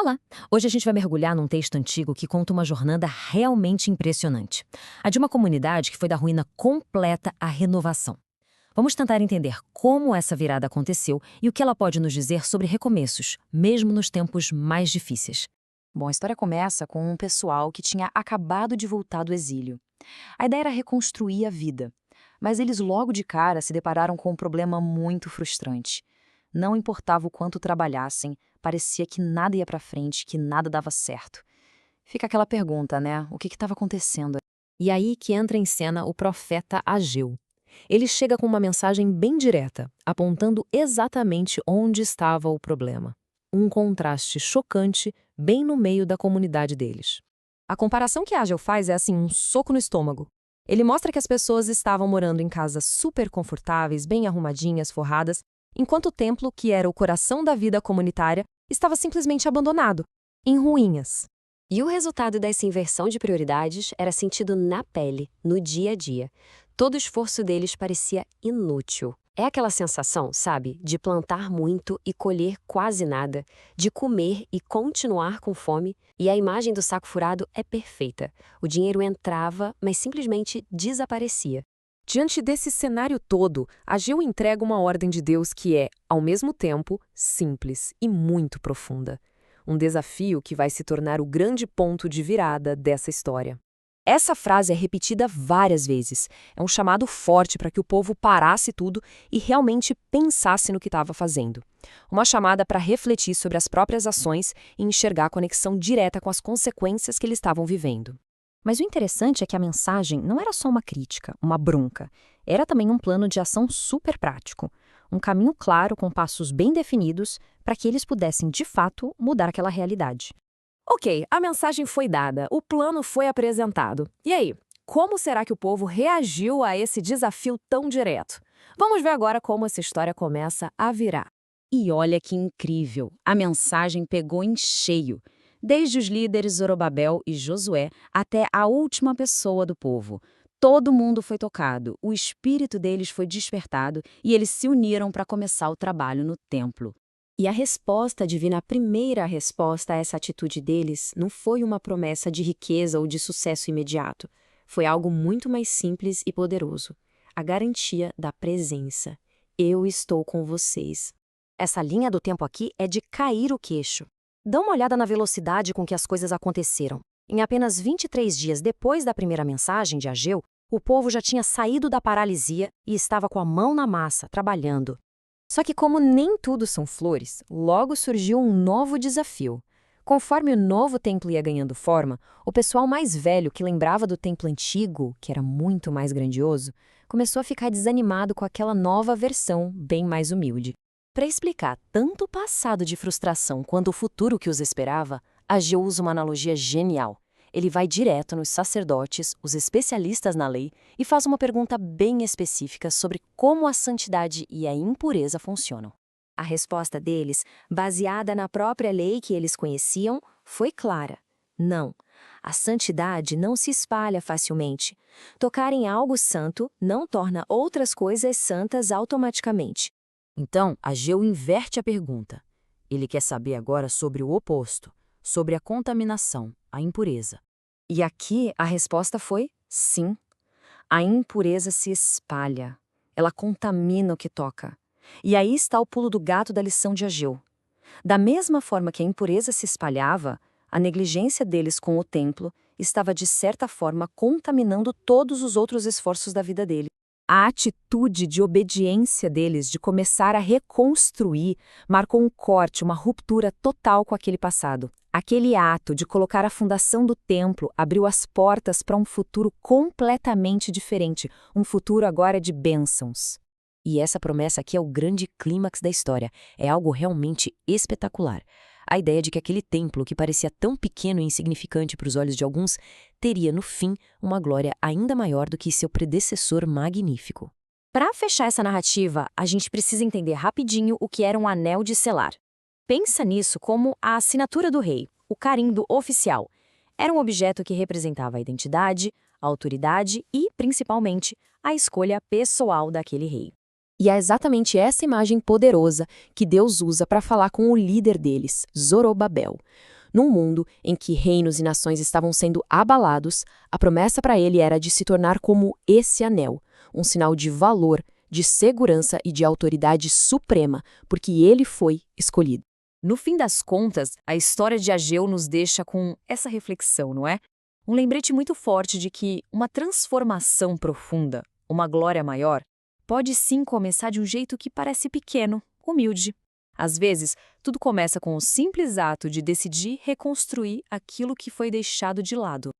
Olá! Hoje a gente vai mergulhar num texto antigo que conta uma jornada realmente impressionante. A de uma comunidade que foi da ruína completa à renovação. Vamos tentar entender como essa virada aconteceu e o que ela pode nos dizer sobre recomeços, mesmo nos tempos mais difíceis. Bom, a história começa com um pessoal que tinha acabado de voltar do exílio. A ideia era reconstruir a vida, mas eles logo de cara se depararam com um problema muito frustrante. Não importava o quanto trabalhassem, parecia que nada ia para frente, que nada dava certo. Fica aquela pergunta, né? O que estava acontecendo? E aí que entra em cena o profeta Ageu. Ele chega com uma mensagem bem direta, apontando exatamente onde estava o problema. Um contraste chocante bem no meio da comunidade deles. A comparação que Ageu faz é assim, um soco no estômago. Ele mostra que as pessoas estavam morando em casas super confortáveis, bem arrumadinhas, forradas, enquanto o templo, que era o coração da vida comunitária, estava simplesmente abandonado, em ruínas. E o resultado dessa inversão de prioridades era sentido na pele, no dia a dia. Todo o esforço deles parecia inútil. É aquela sensação, sabe, de plantar muito e colher quase nada, de comer e continuar com fome, e a imagem do saco furado é perfeita. O dinheiro entrava, mas simplesmente desaparecia. Diante desse cenário todo, Ageu entrega uma ordem de Deus que é, ao mesmo tempo, simples e muito profunda. Um desafio que vai se tornar o grande ponto de virada dessa história. Essa frase é repetida várias vezes. É um chamado forte para que o povo parasse tudo e realmente pensasse no que estava fazendo. Uma chamada para refletir sobre as próprias ações e enxergar a conexão direta com as consequências que eles estavam vivendo. Mas o interessante é que a mensagem não era só uma crítica, uma bronca. Era também um plano de ação super prático. Um caminho claro com passos bem definidos para que eles pudessem, de fato, mudar aquela realidade. Ok, a mensagem foi dada, o plano foi apresentado. E aí, como será que o povo reagiu a esse desafio tão direto? Vamos ver agora como essa história começa a virar. E olha que incrível, a mensagem pegou em cheio. Desde os líderes Zorobabel e Josué até a última pessoa do povo. Todo mundo foi tocado, o espírito deles foi despertado e eles se uniram para começar o trabalho no templo. E a resposta divina, a primeira resposta a essa atitude deles, não foi uma promessa de riqueza ou de sucesso imediato. Foi algo muito mais simples e poderoso. A garantia da presença. Eu estou com vocês. Essa linha do tempo aqui é de cair o queixo. Dá uma olhada na velocidade com que as coisas aconteceram. Em apenas 23 dias depois da primeira mensagem de Ageu, o povo já tinha saído da paralisia e estava com a mão na massa, trabalhando. Só que como nem tudo são flores, logo surgiu um novo desafio. Conforme o novo templo ia ganhando forma, o pessoal mais velho que lembrava do templo antigo, que era muito mais grandioso, começou a ficar desanimado com aquela nova versão, bem mais humilde. Para explicar tanto o passado de frustração quanto o futuro que os esperava, Ageu usa uma analogia genial. Ele vai direto nos sacerdotes, os especialistas na lei, e faz uma pergunta bem específica sobre como a santidade e a impureza funcionam. A resposta deles, baseada na própria lei que eles conheciam, foi clara. Não, a santidade não se espalha facilmente. Tocar em algo santo não torna outras coisas santas automaticamente. Então, Ageu inverte a pergunta. Ele quer saber agora sobre o oposto, sobre a contaminação, a impureza. E aqui a resposta foi sim. A impureza se espalha. Ela contamina o que toca. E aí está o pulo do gato da lição de Ageu. Da mesma forma que a impureza se espalhava, a negligência deles com o templo estava de certa forma contaminando todos os outros esforços da vida dele. A atitude de obediência deles de começar a reconstruir marcou um corte, uma ruptura total com aquele passado. Aquele ato de colocar a fundação do templo abriu as portas para um futuro completamente diferente, um futuro agora de bênçãos. E essa promessa aqui é o grande clímax da história, é algo realmente espetacular. A ideia de que aquele templo, que parecia tão pequeno e insignificante para os olhos de alguns, teria, no fim, uma glória ainda maior do que seu predecessor magnífico. Para fechar essa narrativa, a gente precisa entender rapidinho o que era um anel de selar. Pensa nisso como a assinatura do rei, o carimbo oficial. Era um objeto que representava a identidade, a autoridade e, principalmente, a escolha pessoal daquele rei. E é exatamente essa imagem poderosa que Deus usa para falar com o líder deles, Zorobabel. Num mundo em que reinos e nações estavam sendo abalados, a promessa para ele era de se tornar como esse anel, um sinal de valor, de segurança e de autoridade suprema, porque ele foi escolhido. No fim das contas, a história de Ageu nos deixa com essa reflexão, não é? Um lembrete muito forte de que uma transformação profunda, uma glória maior, pode sim começar de um jeito que parece pequeno, humilde. Às vezes, tudo começa com o simples ato de decidir reconstruir aquilo que foi deixado de lado.